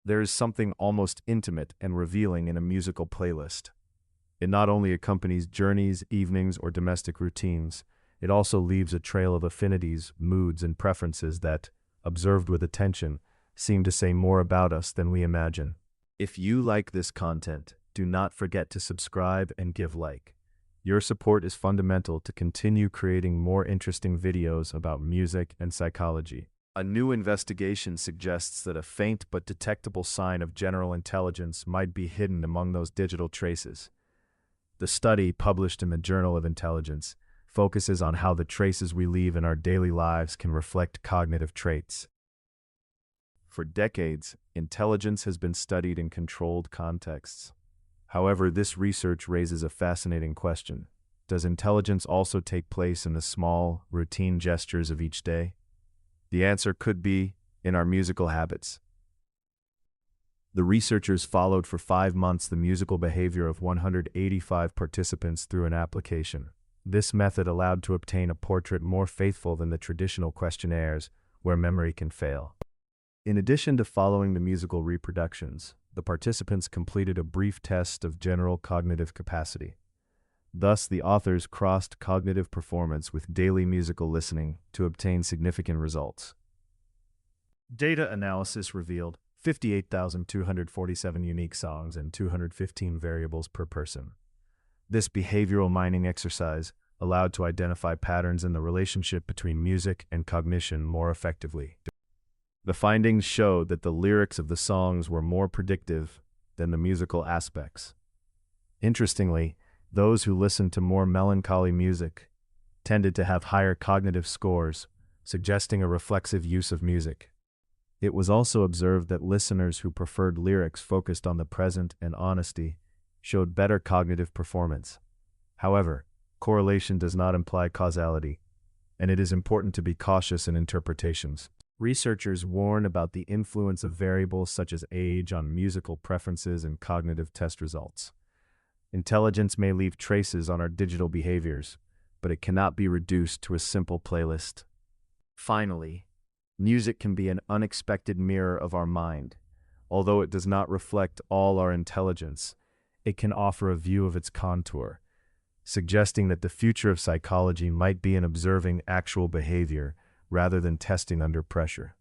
There is something almost intimate and revealing in a musical playlist. It not only accompanies journeys, evenings, or domestic routines, it also leaves a trail of affinities, moods, and preferences that, observed with attention, seem to say more about us than we imagine. If you like this content, do not forget to subscribe and give like. Your support is fundamental to continue creating more interesting videos about music and psychology. A new investigation suggests that a faint but detectable sign of general intelligence might be hidden among those digital traces. The study, published in the Journal of Intelligence, focuses on how the traces we leave in our daily lives can reflect cognitive traits. For decades, intelligence has been studied in controlled contexts. However, this research raises a fascinating question. Does intelligence also take place in the small, routine gestures of each day? The answer could be in our musical habits. The researchers followed for 5 months the musical behavior of 185 participants through an application. This method allowed to obtain a portrait more faithful than the traditional questionnaires, where memory can fail. In addition to following the musical reproductions, the participants completed a brief test of general cognitive capacity. Thus, the authors crossed cognitive performance with daily musical listening to obtain significant results. Data analysis revealed 58,247 unique songs and 215 variables per person. This behavioral mining exercise allowed to identify patterns in the relationship between music and cognition more effectively. The findings showed that the lyrics of the songs were more predictive than the musical aspects. Interestingly, those who listened to more melancholy music tended to have higher cognitive scores, suggesting a reflexive use of music. It was also observed that listeners who preferred lyrics focused on the present and honesty showed better cognitive performance. However, correlation does not imply causality, and it is important to be cautious in interpretations. Researchers warn about the influence of variables such as age on musical preferences and cognitive test results. Intelligence may leave traces on our digital behaviors, but it cannot be reduced to a simple playlist. Finally, music can be an unexpected mirror of our mind. Although it does not reflect all our intelligence, it can offer a view of its contour, suggesting that the future of psychology might be in observing actual behavior rather than testing under pressure.